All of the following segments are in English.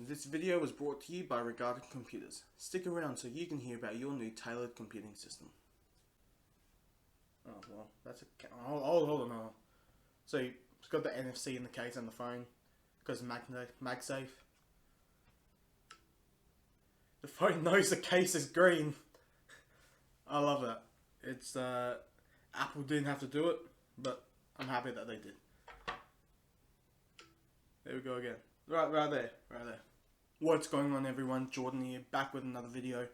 This video was brought to you by Regarded Computers. Stick around so you can hear about your new tailored computing system. Oh well, that's a... Hold on. So it's got the NFC in the case and the phone. Because MagSafe. The phone knows the case is green. I love that. It's Apple didn't have to do it, but I'm happy that they did. There we go again. Right there. What's going on, everyone? Jordan here, back with another video.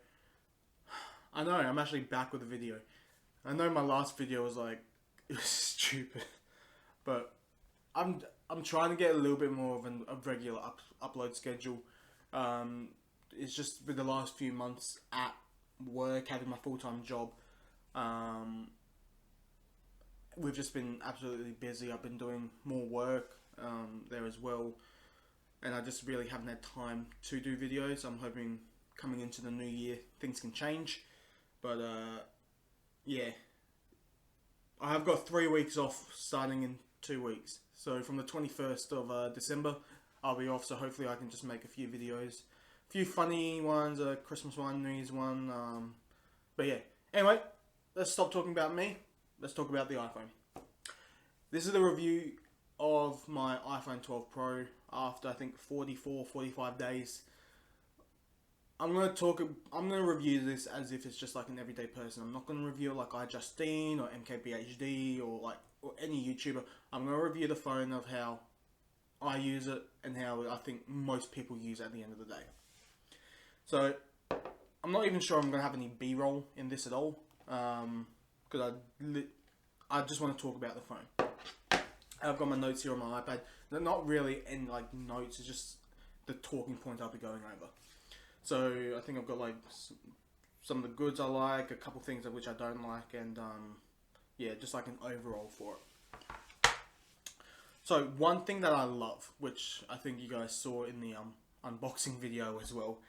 I know, I'm actually back with a video. I know my last video was like, it was stupid, but I'm trying to get a little bit more of a regular upload schedule. It's just with the last few months at work, having my full-time job, we've just been absolutely busy. I've been doing more work there as well, and I just really haven't had time to do videos. I'm hoping coming into the new year things can change, but yeah, I have got 3 weeks off starting in 2 weeks. So from the 21st of December I'll be off, so hopefully I can just make a few videos, a few funny ones, a Christmas one, New Year's one, but yeah, anyway, let's stop talking about me, let's talk about the iPhone. This is the review of my iPhone 12 Pro after I think 45 days. I'm gonna review this as if it's just like an everyday person. I'm not gonna review it like iJustine or MKBHD or any YouTuber. I'm gonna review the phone of how I use it and how I think most people use it at the end of the day. So I'm not even sure I'm gonna have any B-roll in this at all, because I just want to talk about the phone. I've got my notes here on my iPad. They're not really in like notes, it's just the talking points I'll be going over. So I think I've got like some of the goods I like, a couple things of which I don't like, and yeah, just like an overall for it. So one thing that I love, which I think you guys saw in the unboxing video as well,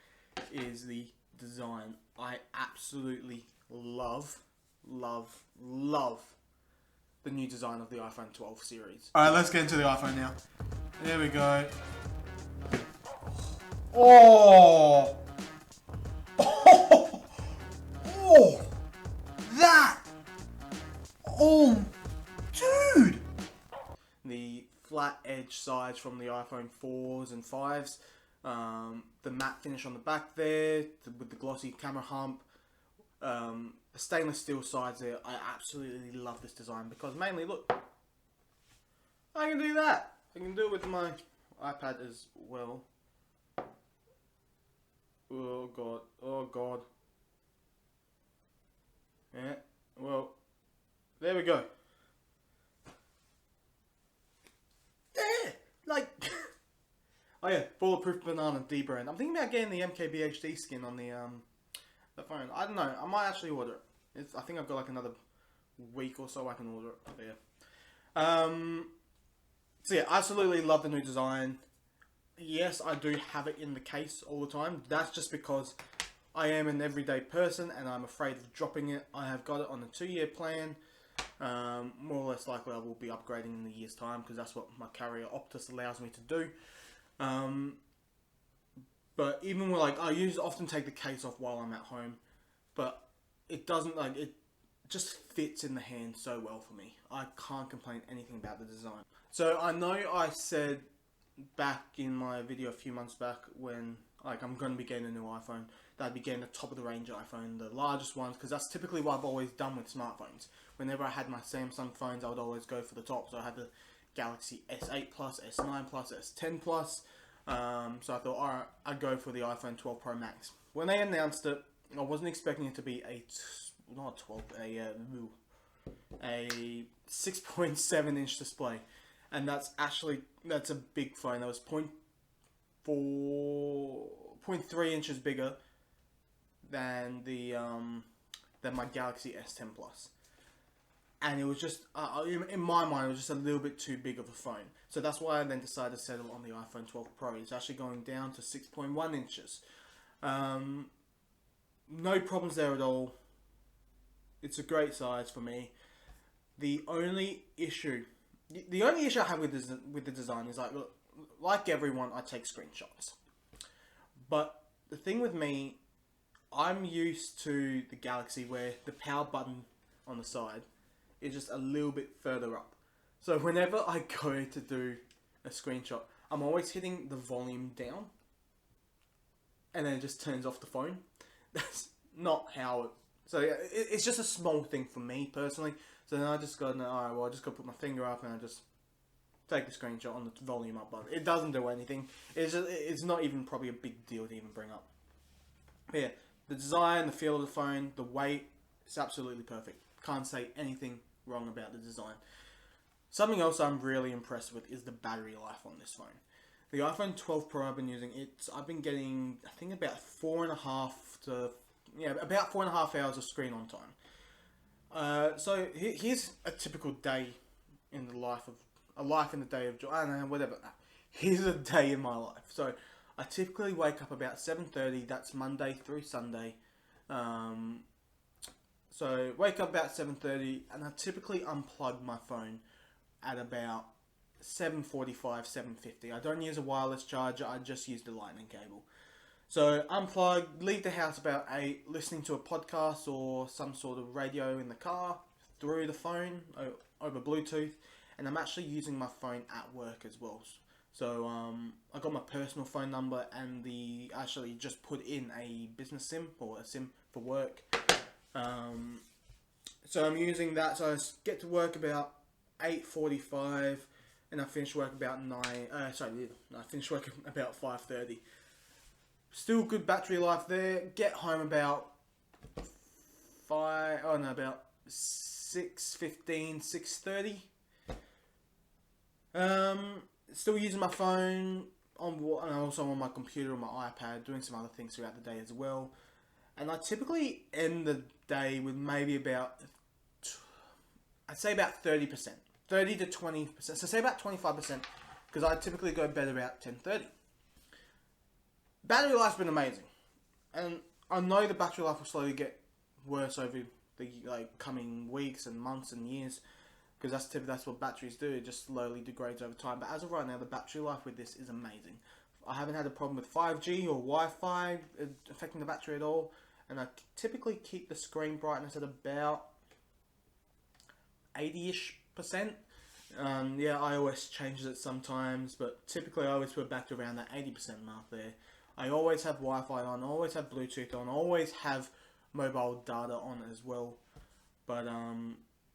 is the design. I absolutely love the new design of the iPhone 12 series. Alright, let's get into the iPhone now. There we go. Oh! That! Oh, dude! The flat edge sides from the iPhone 4s and 5s. The matte finish on the back there, with the glossy camera hump. The stainless steel sides there. I absolutely love this design because mainly, look, I can do that. I can do it with my iPad as well. Oh god. Yeah, well, there we go. Yeah, like, oh yeah, bulletproof banana D-brand. I'm thinking about getting the MKBHD skin on the phone. I don't know, I might actually order it. I think I've got like another week or so I can order it. But yeah. So yeah, I absolutely love the new design. Yes, I do have it in the case all the time. That's just because I am an everyday person and I'm afraid of dropping it. I have got it on a 2-year plan. More or less likely I will be upgrading in a year's time because that's what my carrier Optus allows me to do. But even with I often take the case off while I'm at home, but it doesn't it just fits in the hand so well for me. I can't complain anything about the design. So I know I said back in my video a few months back when I'm going to be getting a new iPhone, that I'd be getting the top of the range iPhone, the largest ones, because that's typically what I've always done with smartphones. Whenever I had my Samsung phones, I would always go for the top. So I had the Galaxy S8 Plus, S9 Plus, S10 Plus. So I thought, alright, I'd go for the iPhone 12 Pro Max. When they announced it, I wasn't expecting it to be a 6.7 inch display. And that's a big phone. That was 0.3 inches bigger than than my Galaxy S10 Plus. And it was just, in my mind, it was just a little bit too big of a phone. So that's why I then decided to settle on the iPhone 12 Pro. It's actually going down to 6.1 inches. No problems there at all. It's a great size for me. The only issue I have with the design is look, like everyone, I take screenshots. But the thing with me, I'm used to the Galaxy where the power button on the side is just a little bit further up. So whenever I go to do a screenshot, I'm always hitting the volume down, and then it just turns off the phone. That's not how it... So yeah, it's just a small thing for me personally. So then I just go, no, alright, well I just got to put my finger up and I just take the screenshot on the volume up button. It doesn't do anything. It's not even probably a big deal to even bring up. But yeah, the design, the feel of the phone, the weight, it's absolutely perfect. Can't say anything wrong about the design. Something else I'm really impressed with is the battery life on this phone. The iPhone 12 Pro I've been using, I've been getting, I think about 4.5 hours of screen on time. So here's a typical day in the life of, I don't know, whatever. Here's a day in my life. So I typically wake up about 7:30, that's Monday through Sunday. So wake up about 7:30 and I typically unplug my phone at about 7:45, 7:50. I don't use a wireless charger, I just use the lightning cable. So unplug, leave the house about 8, listening to a podcast or some sort of radio in the car, through the phone, over Bluetooth, and I'm actually using my phone at work as well. So I got my personal phone number and actually just put in a business SIM or a SIM for work. So I'm using that, so I get to work about 8:45 and I finish work about 9, I finish work about 5:30. Still good battery life there. Get home about about 6:15, 6:30. Still using my phone and also on my computer or my iPad, doing some other things throughout the day as well. And I typically end the day with maybe about, I'd say about 30%, 30 to 20%. So say about 25%, because I typically go to bed about 10:30. Battery life's been amazing, and I know the battery life will slowly get worse over the coming weeks and months and years, because that's what batteries do. It just slowly degrades over time. But as of right now, the battery life with this is amazing. I haven't had a problem with 5G or Wi-Fi affecting the battery at all, and I typically keep the screen brightness at about 80-ish%. iOS changes it sometimes, but typically I always put it back to around that 80% mark there. I always have Wi-Fi on, always have Bluetooth on, always have mobile data on as well. But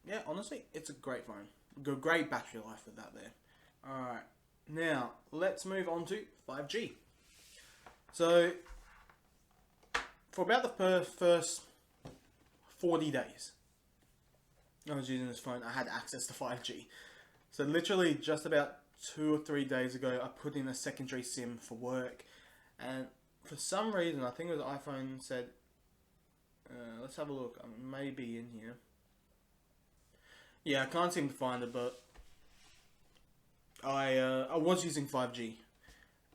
yeah, honestly, it's a great phone. Great battery life with that there. Alright, now let's move on to 5G. So, for about the first 40 days, I was using this phone, I had access to 5G. So literally just about 2 or 3 days ago, I put in a secondary SIM for work. And for some reason, I think it was iPhone said, let's have a look, it may be in here. Yeah, I can't seem to find it, but I was using 5G.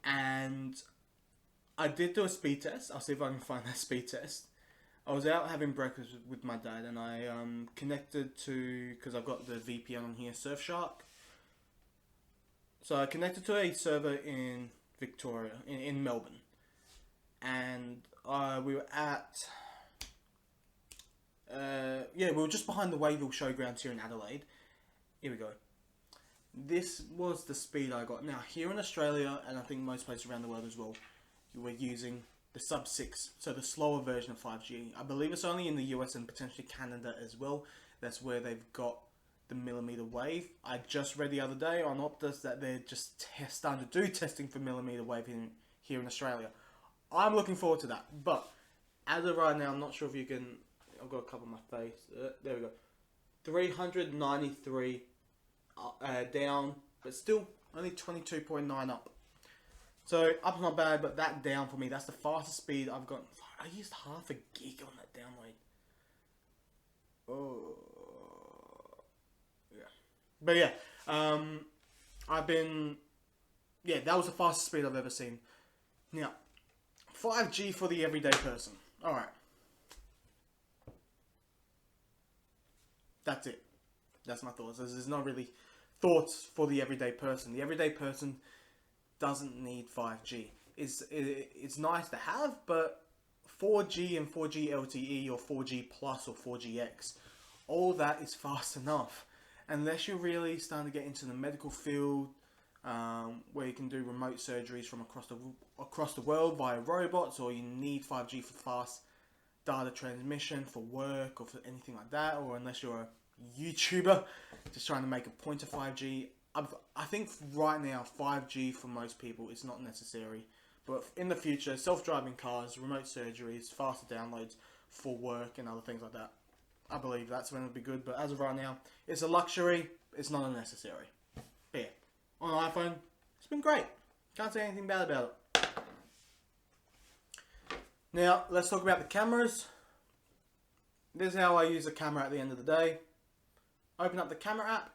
And I did do a speed test. I'll see if I can find that speed test. I was out having breakfast with my dad, and I connected to, because I've got the VPN on here, Surfshark. So I connected to a server in Victoria, in Melbourne, and we were at, we were just behind the Wayville Showgrounds here in Adelaide. Here we go. This was the speed I got. Now here in Australia, and I think most places around the world as well, you were using the sub 6, so the slower version of 5G. I believe it's only in the US and potentially Canada as well. That's where they've got the millimeter wave. I just read the other day on Optus that they're just starting to do testing for millimeter wave here in Australia. I'm looking forward to that. But as of right now, I'm not sure if you can... I've got a couple on my face. There we go. 393 down, but still only 22.9 up. So up's not bad, but that down for me, that's the fastest speed I've got. I used half a gig on that download. Oh, yeah. But yeah, that was the fastest speed I've ever seen. Now, 5G for the everyday person. Alright. That's it. That's my thoughts. There's not really thoughts for the everyday person. The everyday person doesn't need 5G. it's nice to have, but 4G and 4G LTE or 4G Plus or 4GX, all that is fast enough. Unless you're really starting to get into the medical field, where you can do remote surgeries from across the world via robots, or you need 5G for fast data transmission for work or for anything like that, or unless you're a YouTuber just trying to make a point of 5G. I think right now 5G for most people is not necessary, but in the future, self-driving cars, remote surgeries, faster downloads for work and other things like that, I believe that's when it'll be good. But as of right now, it's a luxury, it's not a necessary. But yeah, on an iPhone, it's been great. Can't say anything bad about it. Now, let's talk about the cameras. This is how I use the camera at the end of the day. Open up the camera app.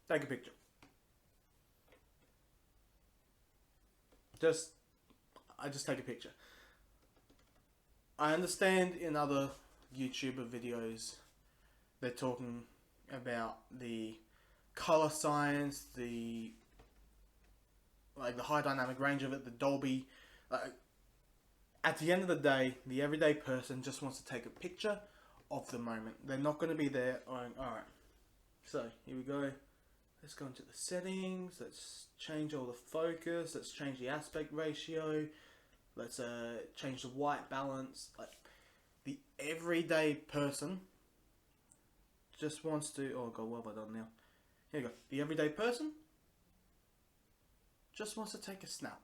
Take a picture. I just take a picture. I understand in other YouTuber videos they're talking about the color science, the high dynamic range of it, the Dolby. At the end of the day, the everyday person just wants to take a picture of the moment. They're not going to be there going, alright, so here we go. Let's go into the settings. Let's change all the focus. Let's change the aspect ratio. Let's change the white balance. Like, the everyday person just wants to. Oh god, what have I done now? Here you go. The everyday person just wants to take a snap.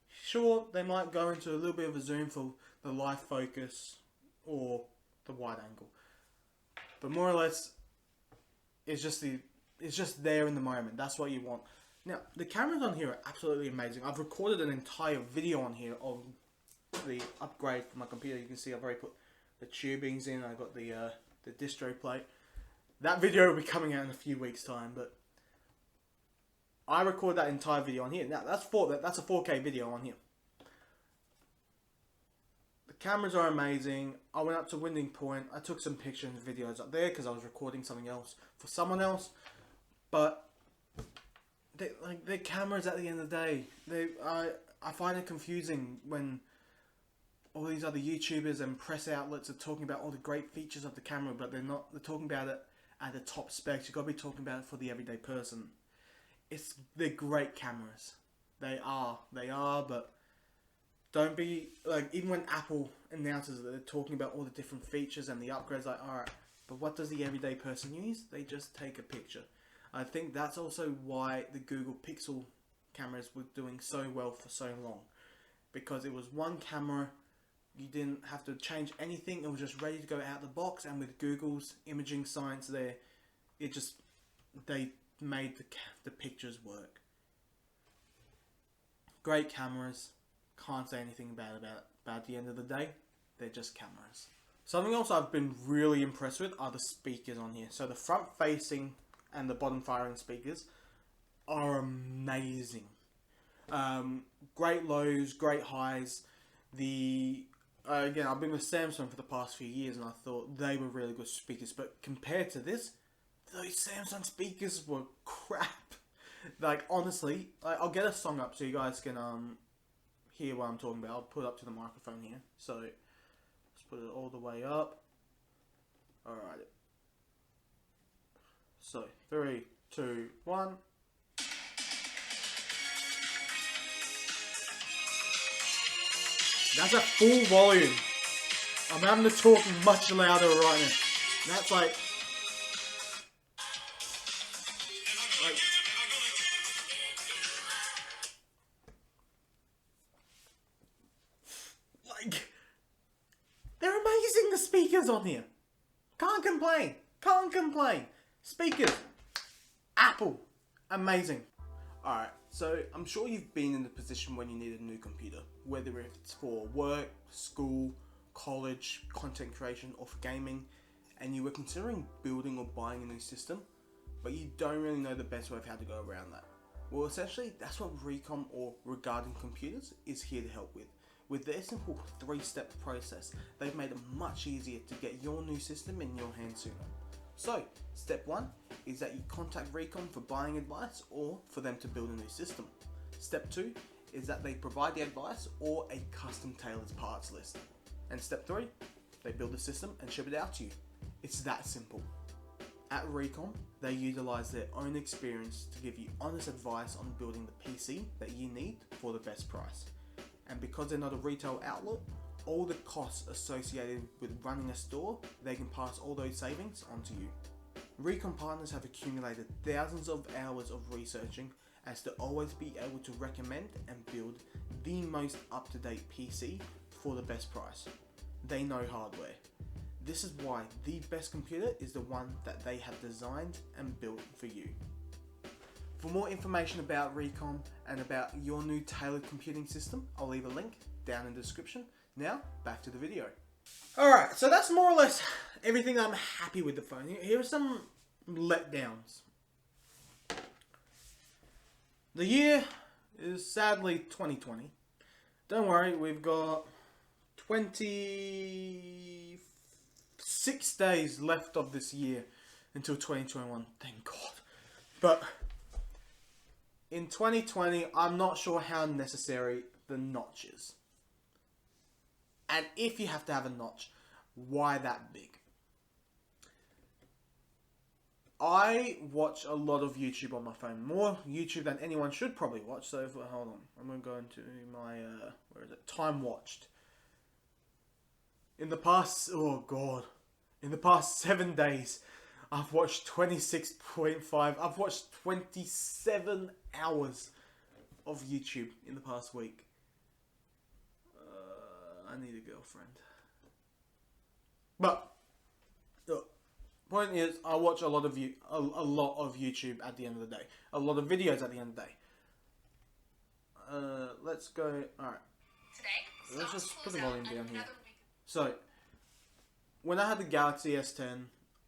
Sure, they might go into a little bit of a zoom for the live focus or the wide angle, but more or less, it's just there in the moment. That's what you want. Now, the cameras on here are absolutely amazing. I've recorded an entire video on here of the upgrade for my computer. You can see I've already put the tubings in. I've got the distro plate. That video will be coming out in a few weeks' time, but I record that entire video on here. Now, that's a 4K video on here. The cameras are amazing. I went up to Winding Point. I took some pictures and videos up there because I was recording something else for someone else. But they're cameras at the end of the day. I find it confusing when all these other YouTubers and press outlets are talking about all the great features of the camera, but they're talking about it at the top specs. You've got to be talking about it for the everyday person. They're great cameras. They are, but don't be, like, even when Apple announces that they're talking about all the different features and the upgrades, like, alright, but what does the everyday person use? They just take a picture. I think that's also why the Google Pixel cameras were doing so well for so long. Because it was one camera, you didn't have to change anything, it was just ready to go out the box, and with Google's imaging science there, they made the pictures work. Great cameras, can't say anything bad about it, but at the end of the day, they're just cameras. Something else I've been really impressed with are the speakers on here. So the front facing and the bottom firing speakers are amazing. Great lows, great highs. Again, I've been with Samsung for the past few years and I thought they were really good speakers, but compared to this, those Samsung speakers were crap. Like, honestly, I'll get a song up so you guys can hear what I'm talking about. I'll put it up to the microphone here. So let's put it all the way up. Alright. So 3, 2, 1. That's at full volume. I'm having to talk much louder right now. That's like they're amazing, the speakers on here. Can't complain. Speakers, Apple, amazing. Alright, so I'm sure you've been in the position when you need a new computer, whether it's for work, school, college, content creation, or for gaming, and you were considering building or buying a new system, but you don't really know the best way of how to go around that. Well, essentially, that's what Recom, or Regarding Computers, is here to help with. With their simple 3-step process, they've made it much easier to get your new system in your hands sooner. So, step 1 is that you contact Recon for buying advice or for them to build a new system. Step 2 is that they provide the advice or a custom tailored parts list. And step 3, they build the system and ship it out to you. It's that simple. At Recon, they utilize their own experience to give you honest advice on building the PC that you need for the best price. And because they're not a retail outlet, all the costs associated with running a store, they can pass all those savings onto you. Recon partners have accumulated thousands of hours of researching as to always be able to recommend and build the most up-to-date PC for the best price. They know hardware. This is why the best computer is the one that they have designed and built for you. For more information about Recon and about your new tailored computing system, I'll leave a link down in the description. Now, back to the video. Alright, so that's more or less everything I'm happy with the phone. Here are some letdowns. The year is sadly 2020. Don't worry, we've got 26 days left of this year until 2021. Thank God. But in 2020, I'm not sure how necessary the notch is. And if you have to have a notch, why that big? I watch a lot of YouTube on my phone. More YouTube than anyone should probably watch. So, hold on. I'm going to go into my, where is it? Time watched. In the past, oh God. In the past 7 days, I've watched 26.5. I've watched 27 hours of YouTube in the past week. I need a girlfriend. But the point is, I watch a lot of YouTube at the end of the day. A lot of videos at the end of the day. Let's go. All right. Let's just put the volume down here. So, when I had the Galaxy S10,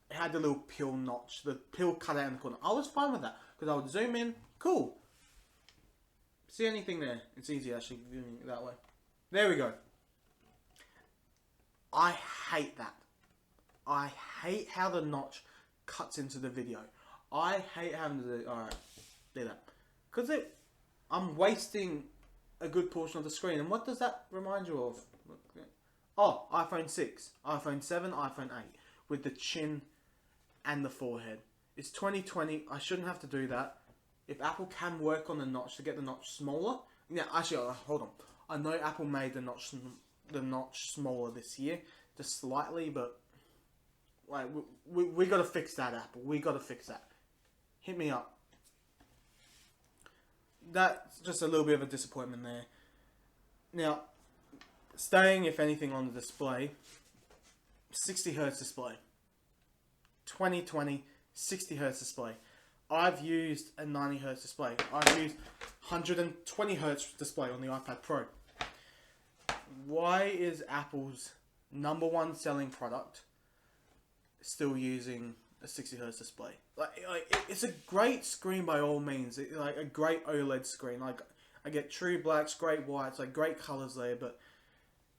it had the little pill notch, the pill cut out in the corner. I was fine with that because I would zoom in. Cool. See anything there? It's easy actually doing it that way. There we go. I hate that. I hate how the notch cuts into the video. I hate having to do... Alright, do that. Because I'm wasting a good portion of the screen. And what does that remind you of? Oh, iPhone 6, iPhone 7, iPhone 8. With the chin and the forehead. It's 2020. I shouldn't have to do that. If Apple can work on the notch to get the notch smaller... Yeah, actually, hold on. I know Apple made the notch smaller this year, just slightly, but like we got to fix that, Apple. We got to fix that. Hit me up. That's just a little bit of a disappointment there. Now, staying, if anything, on the display, 60 Hz display. 2020, 60 Hz display. I've used a 90 Hz display. I've used 120 Hz display on the iPad Pro. Why is Apple's #1 selling product still using a 60 Hz display? It's a great screen by all means. Like a great OLED screen. Like I get true blacks, great whites, like great colors there, but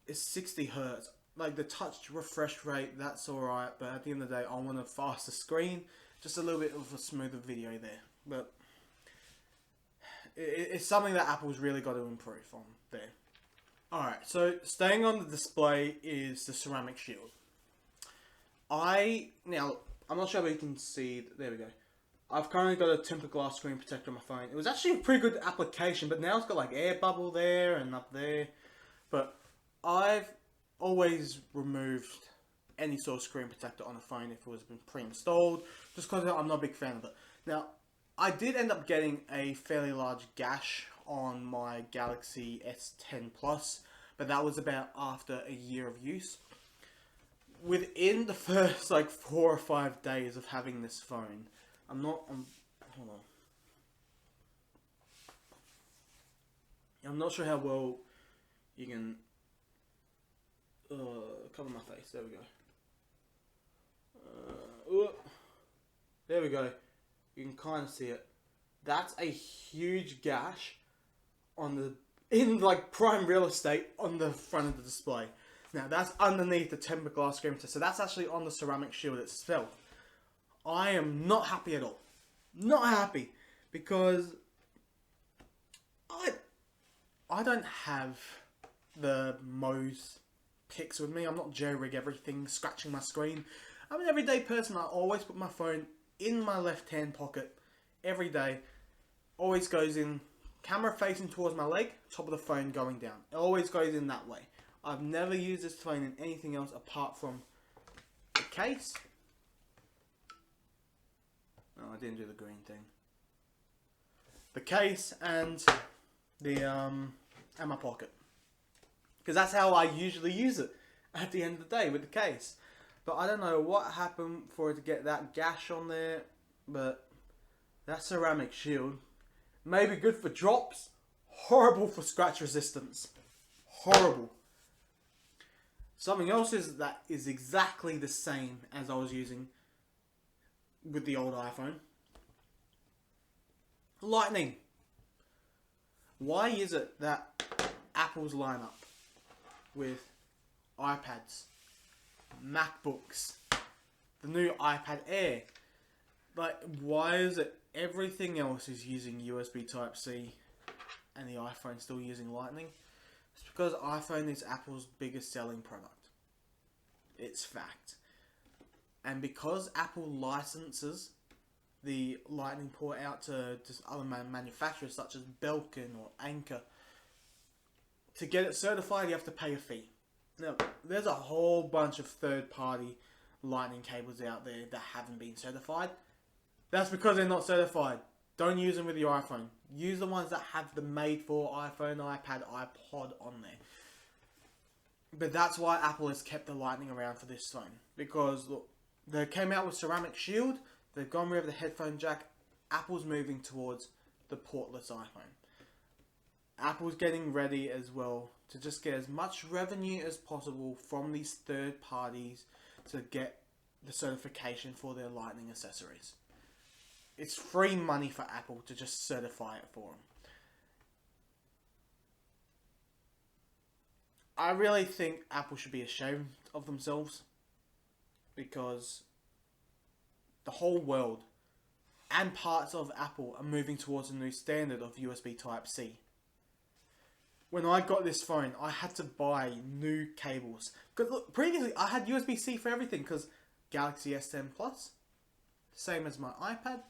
it's 60 Hz. Like the touch refresh rate, that's alright, but at the end of the day, I want a faster screen, just a little bit of a smoother video there. But it's something that Apple's really got to improve on there. Alright, so staying on the display is the ceramic shield. Now, I'm not sure if you can see, there we go. I've currently got a tempered glass screen protector on my phone. It was actually a pretty good application, but now it's got like air bubble there and up there. But I've always removed any sort of screen protector on a phone if it was been pre-installed, just because I'm not a big fan of it. Now, I did end up getting a fairly large gash on my Galaxy S10 Plus, but that was about after a year of use. Within the first like 4 or 5 days of having this phone, hold on. I'm not sure how well you can cover my face. There we go. There we go. You can kind of see it. That's a huge gash in like prime real estate on the front of the display. Now that's underneath the tempered glass screen protector, so that's actually on the ceramic shield itself. I am not happy at all. Not happy. Because I don't have the most pics with me. I'm not jerry-rig everything, scratching my screen. I'm an everyday person. I always put my phone in my left-hand pocket every day. Always goes in, camera facing towards my leg, top of the phone going down. It always goes in that way. I've never used this phone in anything else apart from the case. No, I didn't do the green thing. The case and the and my pocket, because that's how I usually use it at the end of the day, with the case. But I don't know what happened for it to get that gash on there. But that ceramic shield, maybe good for drops, horrible for scratch resistance. Horrible. Something else that is exactly the same as I was using with the old iPhone. Lightning. Why is it that Apple's lineup with iPads, MacBooks, the new iPad Air, like, why is it everything else is using USB Type-C and the iPhone's still using Lightning? It's because iPhone is Apple's biggest selling product. It's fact. And because Apple licenses the Lightning port out to just other manufacturers such as Belkin or Anker, to get it certified you have to pay a fee. Now, there's a whole bunch of third-party Lightning cables out there that haven't been certified. That's because they're not certified. Don't use them with your iPhone. Use the ones that have the made-for iPhone, iPad, iPod on there. But that's why Apple has kept the Lightning around for this phone. Because, look, they came out with ceramic shield. They've gone rid of the headphone jack. Apple's moving towards the portless iPhone. Apple's getting ready as well to just get as much revenue as possible from these third parties to get the certification for their Lightning accessories. It's free money for Apple to just certify it for them. I really think Apple should be ashamed of themselves, because the whole world and parts of Apple are moving towards a new standard of USB Type-C. When I got this phone, I had to buy new cables. Because look, previously I had USB-C for everything, because Galaxy S10 Plus, same as my iPad,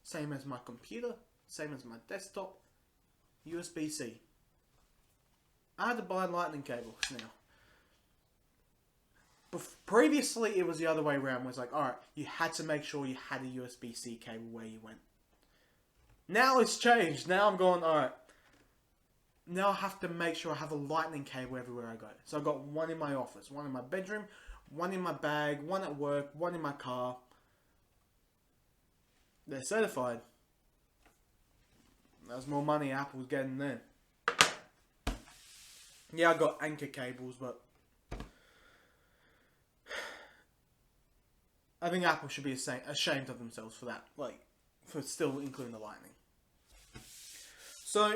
same as my computer, same as my desktop, USB-C. I had to buy Lightning cables now. Previously, it was the other way around. It was like, alright, you had to make sure you had a USB-C cable where you went. Now it's changed. Now I'm going, alright, now I have to make sure I have a Lightning cable everywhere I go. So I've got one in my office, one in my bedroom, one in my bag, one at work, one in my car. They're certified. There's more money Apple's getting there. Yeah, I got Anker cables, but I think Apple should be ashamed of themselves for that, like, for still including the Lightning. So,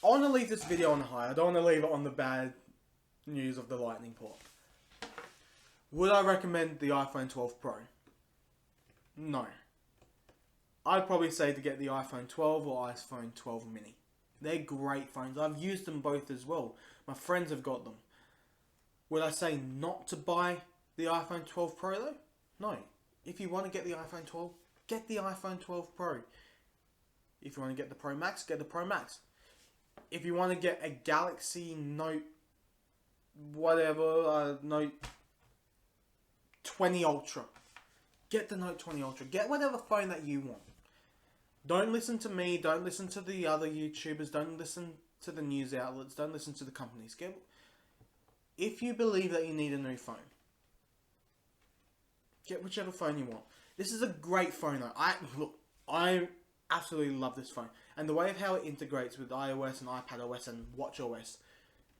I want to leave this video on high. I don't want to leave it on the bad news of the Lightning port. Would I recommend the iPhone 12 Pro? No. I'd probably say to get the iPhone 12 or iPhone 12 mini. They're great phones. I've used them both as well. My friends have got them. Would I say not to buy the iPhone 12 Pro though? No. If you want to get the iPhone 12, get the iPhone 12 Pro. If you want to get the Pro Max, get the Pro Max. If you want to get a Galaxy Note, whatever, Note 20 Ultra, get the Note 20 Ultra. Get whatever phone that you want. Don't listen to me, don't listen to the other YouTubers, don't listen to the news outlets, don't listen to the companies. If you believe that you need a new phone, get whichever phone you want. This is a great phone though. I absolutely love this phone. And the way of how it integrates with iOS and iPadOS and watchOS,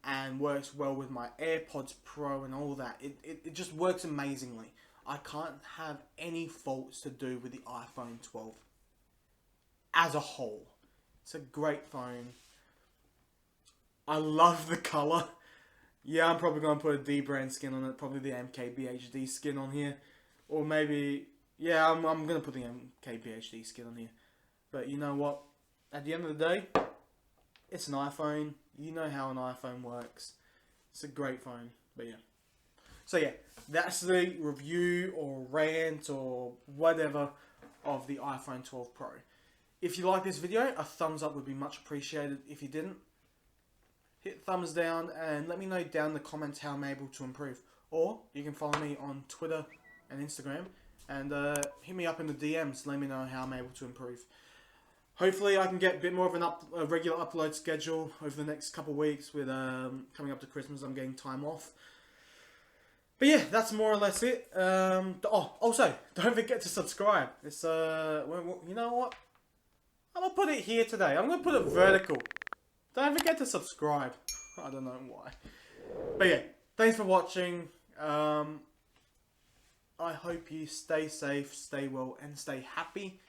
and works well with my AirPods Pro and all that. It just works amazingly. I can't have any faults to do with the iPhone 12 as a whole. It's a great phone. I love the colour. Yeah, I'm probably going to put a D-brand skin on it. Probably the MKBHD skin on here. Or maybe Yeah, I'm gonna put the MKBHD skin on here. But you know what? At the end of the day, it's an iPhone. You know how an iPhone works. It's a great phone. But yeah. So yeah, that's the review or rant or whatever of the iPhone 12 Pro. If you like this video, a thumbs up would be much appreciated. If you didn't, hit thumbs down and let me know down in the comments how I'm able to improve. Or you can follow me on Twitter and Instagram and hit me up in the DMs. Let me know how I'm able to improve. Hopefully I can get a bit more of a regular upload schedule over the next couple of weeks with coming up to Christmas. I'm getting time off. But yeah, that's more or less it. Also, don't forget to subscribe. It's you know what? I'm gonna put it here today. I'm gonna put it vertical. Don't forget to subscribe. I don't know why. But yeah, thanks for watching. I hope you stay safe, stay well, and stay happy.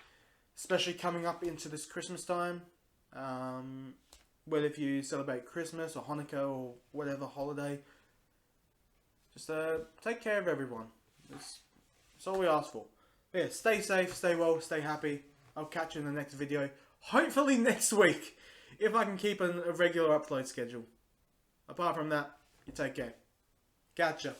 Especially coming up into this Christmas time. Whether if you celebrate Christmas or Hanukkah or whatever holiday. Just take care of everyone. That's all we ask for. But yeah, stay safe, stay well, stay happy. I'll catch you in the next video. Hopefully next week. If I can keep a regular upload schedule. Apart from that, you take care. Catch ya.